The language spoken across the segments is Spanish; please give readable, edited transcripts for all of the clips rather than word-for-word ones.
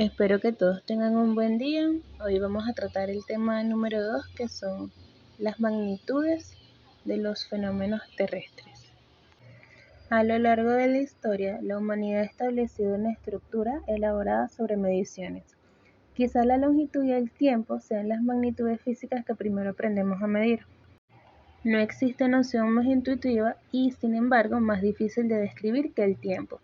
Espero que todos tengan un buen día. Hoy vamos a tratar el tema número 2, que son las magnitudes de los fenómenos terrestres. A lo largo de la historia, la humanidad ha establecido una estructura elaborada sobre mediciones. Quizá la longitud y el tiempo sean las magnitudes físicas que primero aprendemos a medir. No existe noción más intuitiva y, sin embargo, más difícil de describir que el tiempo.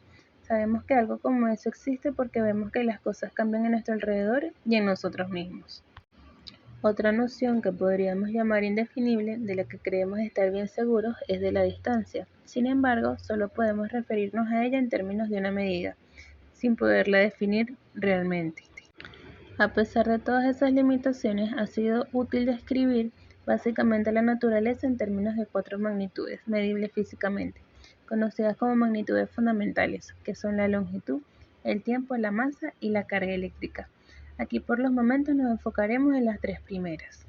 Sabemos que algo como eso existe porque vemos que las cosas cambian a nuestro alrededor y en nosotros mismos. Otra noción que podríamos llamar indefinible, de la que creemos estar bien seguros, es de la distancia. Sin embargo, solo podemos referirnos a ella en términos de una medida, sin poderla definir realmente. A pesar de todas esas limitaciones, ha sido útil describir básicamente la naturaleza en términos de 4 magnitudes medibles físicamente, conocidas como magnitudes fundamentales, que son la longitud, el tiempo, la masa y la carga eléctrica. Aquí por los momentos nos enfocaremos en las 3 primeras.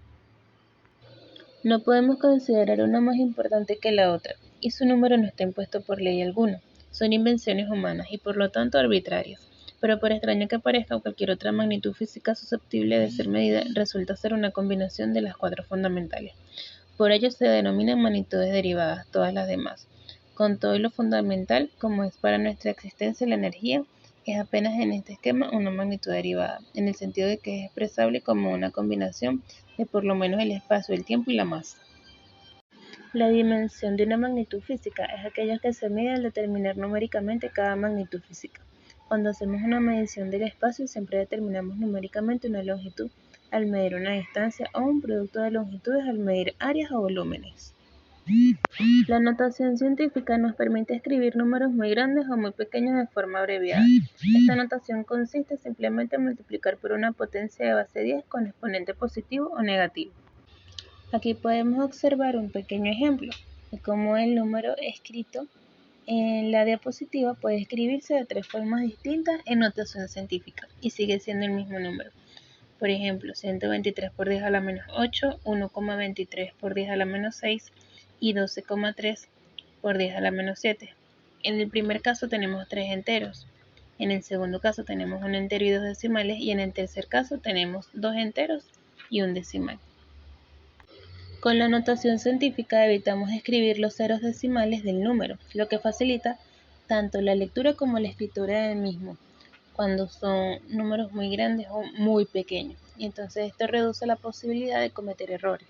No podemos considerar una más importante que la otra, y su número no está impuesto por ley alguna. Son invenciones humanas y por lo tanto arbitrarias. Pero por extraño que parezca, cualquier otra magnitud física susceptible de ser medida resulta ser una combinación de las 4 fundamentales. Por ello se denominan magnitudes derivadas todas las demás. Con todo lo fundamental, como es para nuestra existencia la energía, es apenas en este esquema una magnitud derivada, en el sentido de que es expresable como una combinación de por lo menos el espacio, el tiempo y la masa. La dimensión de una magnitud física es aquella que se mide al determinar numéricamente cada magnitud física. Cuando hacemos una medición del espacio, siempre determinamos numéricamente una longitud al medir una distancia o un producto de longitudes al medir áreas o volúmenes. La notación científica nos permite escribir números muy grandes o muy pequeños de forma abreviada. Esta notación consiste simplemente en multiplicar por una potencia de base 10 con exponente positivo o negativo. Aquí podemos observar un pequeño ejemplo de cómo el número escrito en la diapositiva puede escribirse de 3 formas distintas en notación científica y sigue siendo el mismo número. Por ejemplo, 123 por 10 a la menos 8, 1,23 por 10 a la menos 6 y 12,3 por 10 a la menos 7. En el primer caso tenemos 3 enteros, en el segundo caso tenemos un entero y 2 decimales y en el tercer caso tenemos 2 enteros y un decimal. Con la notación científica evitamos escribir los ceros decimales del número, lo que facilita tanto la lectura como la escritura del mismo, cuando son números muy grandes o muy pequeños, y entonces esto reduce la posibilidad de cometer errores.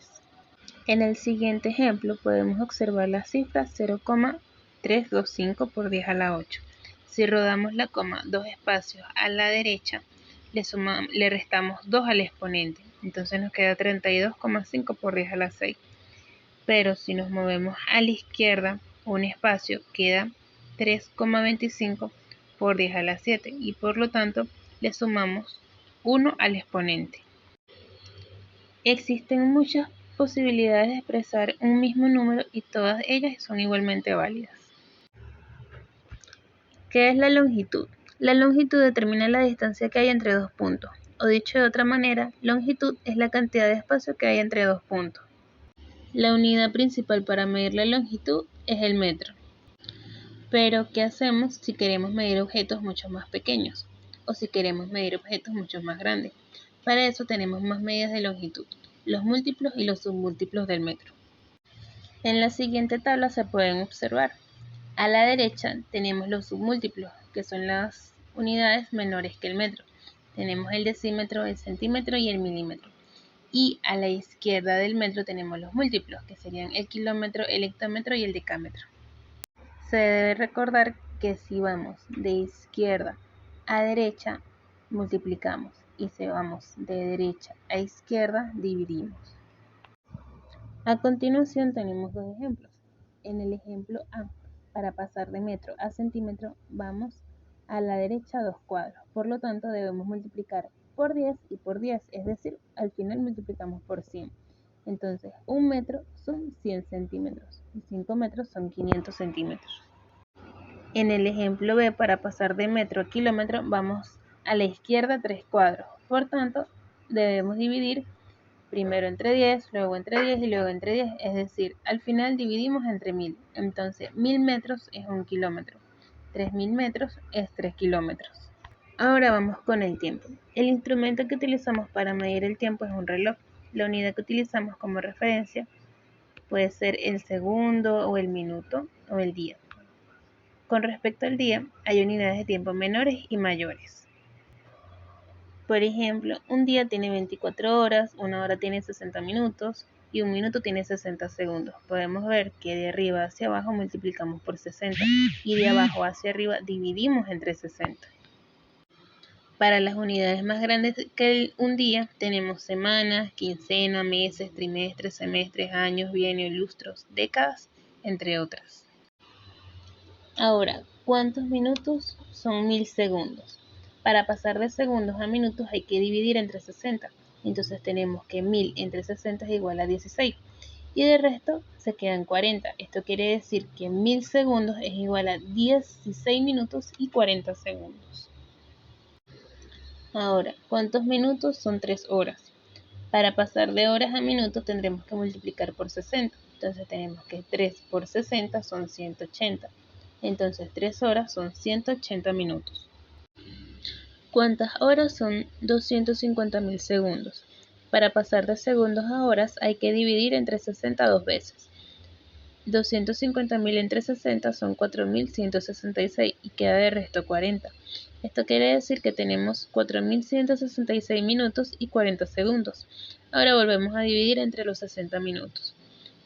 En el siguiente ejemplo podemos observar la cifra 0,325 por 10 a la 8. Si rodamos la coma 2 espacios a la derecha, le restamos 2 al exponente, entonces nos queda 32,5 por 10 a la 6. Pero si nos movemos a la izquierda, un espacio queda 3,25 por 10 a la 7 y por lo tanto le sumamos 1 al exponente. Existen muchas posibilidades de expresar un mismo número y todas ellas son igualmente válidas. ¿Qué es la longitud? La longitud determina la distancia que hay entre dos puntos, o dicho de otra manera, longitud es la cantidad de espacio que hay entre dos puntos. La unidad principal para medir la longitud es el metro. Pero, ¿qué hacemos si queremos medir objetos mucho más pequeños? O si queremos medir objetos mucho más grandes. Para eso tenemos más medidas de longitud, los múltiplos y los submúltiplos del metro. En la siguiente tabla se pueden observar. A la derecha tenemos los submúltiplos, que son las unidades menores que el metro. Tenemos el decímetro, el centímetro y el milímetro. Y a la izquierda del metro tenemos los múltiplos, que serían el kilómetro, el hectómetro y el decámetro. Se debe recordar que si vamos de izquierda a derecha, multiplicamos, y si vamos de derecha a izquierda, dividimos. A continuación tenemos dos ejemplos. En el ejemplo A, para pasar de metro a centímetro, vamos a la derecha 2 cuadros. Por lo tanto, debemos multiplicar por 10 y por 10, es decir, al final multiplicamos por 100. Entonces, 1 metro son 100 centímetros y 5 metros son 500 centímetros. En el ejemplo B, para pasar de metro a kilómetro, vamos a la izquierda 3 cuadros. Por tanto, debemos dividir primero entre 10, luego entre 10 y luego entre 10, es decir, al final dividimos entre 1000. Entonces, 1000 metros es 1 kilómetro, 3000 metros es 3 kilómetros. Ahora vamos con el tiempo. El instrumento que utilizamos para medir el tiempo es un reloj. La unidad que utilizamos como referencia puede ser el segundo o el minuto o el día. Con respecto al día, hay unidades de tiempo menores y mayores. Por ejemplo, un día tiene 24 horas, una hora tiene 60 minutos y un minuto tiene 60 segundos. Podemos ver que de arriba hacia abajo multiplicamos por 60 y de abajo hacia arriba dividimos entre 60. Para las unidades más grandes que un día tenemos semanas, quincenas, meses, trimestres, semestres, años, bienios, lustros, décadas, entre otras. Ahora, ¿cuántos minutos son 1000 segundos? Para pasar de segundos a minutos hay que dividir entre 60. Entonces tenemos que 1000 entre 60 es igual a 16. Y de resto se quedan 40. Esto quiere decir que 1000 segundos es igual a 16 minutos y 40 segundos. Ahora, ¿cuántos minutos son 3 horas? Para pasar de horas a minutos tendremos que multiplicar por 60. Entonces tenemos que 3 por 60 son 180. Entonces 3 horas son 180 minutos. ¿Cuántas horas son 250.000 segundos? Para pasar de segundos a horas hay que dividir entre 60 dos veces. 250.000 entre 60 son 4.166 y queda de resto 40. Esto quiere decir que tenemos 4.166 minutos y 40 segundos. Ahora volvemos a dividir entre los 60 minutos.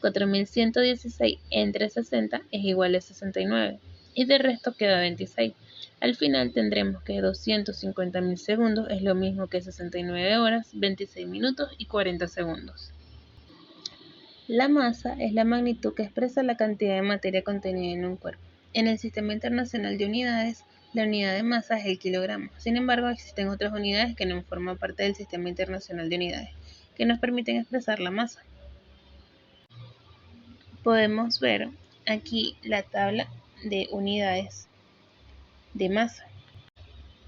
4.116 entre 60 es igual a 69 y de resto queda 26. Al final tendremos que 250.000 segundos es lo mismo que 69 horas, 26 minutos y 40 segundos. La masa es la magnitud que expresa la cantidad de materia contenida en un cuerpo. En el Sistema Internacional de Unidades, la unidad de masa es el kilogramo. Sin embargo, existen otras unidades que no forman parte del Sistema Internacional de Unidades, que nos permiten expresar la masa. Podemos ver aquí la tabla de unidades de masa.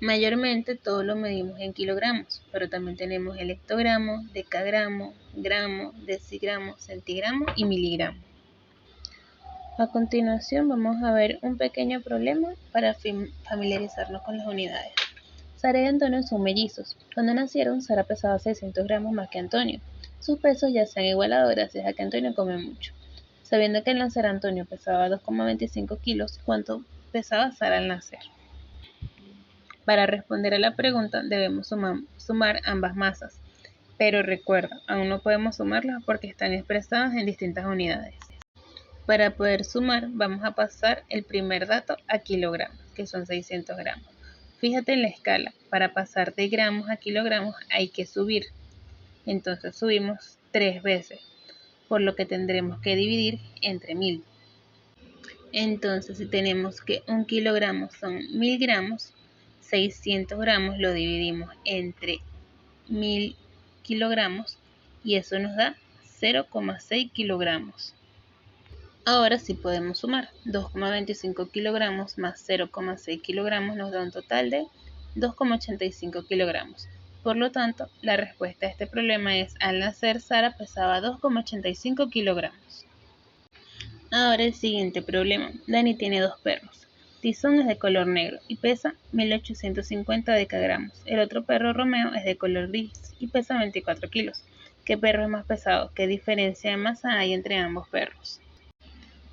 Mayormente todo lo medimos en kilogramos, pero también tenemos el hectogramo, decagramo, gramo, decigramo, centigramo y miligramo. A continuación vamos a ver un pequeño problema para familiarizarnos con las unidades. Sara y Antonio son mellizos. Cuando nacieron, Sara pesaba 600 gramos más que Antonio. Sus pesos ya se han igualado gracias a que Antonio come mucho. Sabiendo que al nacer Antonio pesaba 2,25 kilos, ¿cuánto pesaba Sara al nacer? Para responder a la pregunta debemos sumar ambas masas, pero recuerda, aún no podemos sumarlas porque están expresadas en distintas unidades. Para poder sumar vamos a pasar el primer dato a kilogramos, que son 600 gramos. Fíjate en la escala, para pasar de gramos a kilogramos hay que subir, entonces subimos 3 veces, por lo que tendremos que dividir entre 1000. Entonces si tenemos que 1 kilogramo son 1000 gramos, 600 gramos lo dividimos entre 1000 kilogramos y eso nos da 0,6 kilogramos. Ahora sí podemos sumar. 2,25 kilogramos más 0,6 kilogramos nos da un total de 2,85 kilogramos. Por lo tanto, la respuesta a este problema es: al nacer Sara pesaba 2,85 kilogramos. Ahora el siguiente problema. Dani tiene 2 perros. Tizón es de color negro y pesa 1850 decagramos. El otro perro, Romeo, es de color gris y pesa 24 kilos. ¿Qué perro es más pesado? ¿Qué diferencia de masa hay entre ambos perros?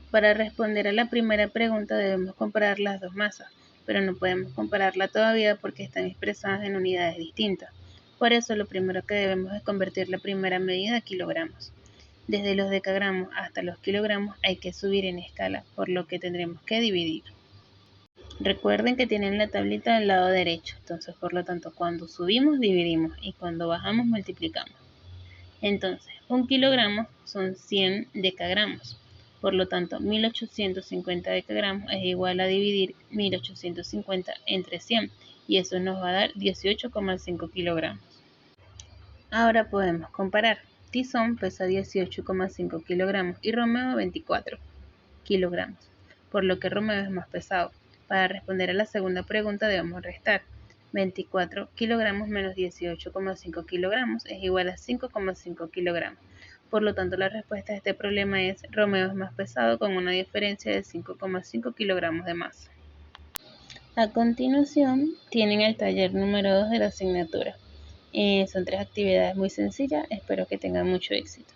Para responder a la primera pregunta debemos comparar las dos masas, pero no podemos compararla todavía porque están expresadas en unidades distintas. Por eso lo primero que debemos es convertir la primera medida a kilogramos. Desde los decagramos hasta los kilogramos hay que subir en escala, por lo que tendremos que dividir. Recuerden que tienen la tablita del lado derecho, entonces por lo tanto cuando subimos dividimos y cuando bajamos multiplicamos. Entonces 1 kilogramo son 100 decagramos, por lo tanto 1850 decagramos es igual a dividir 1850 entre 100 y eso nos va a dar 18,5 kilogramos. Ahora podemos comparar. Tizón pesa 18,5 kilogramos y Romeo 24 kilogramos, por lo que Romeo es más pesado. Para responder a la segunda pregunta debemos restar. 24 kilogramos menos 18,5 kilogramos es igual a 5,5 kilogramos. Por lo tanto, la respuesta a este problema es: Romeo es más pesado con una diferencia de 5,5 kilogramos de masa. A continuación, tienen el taller número 2 de la asignatura. Son 3 actividades muy sencillas, espero que tengan mucho éxito.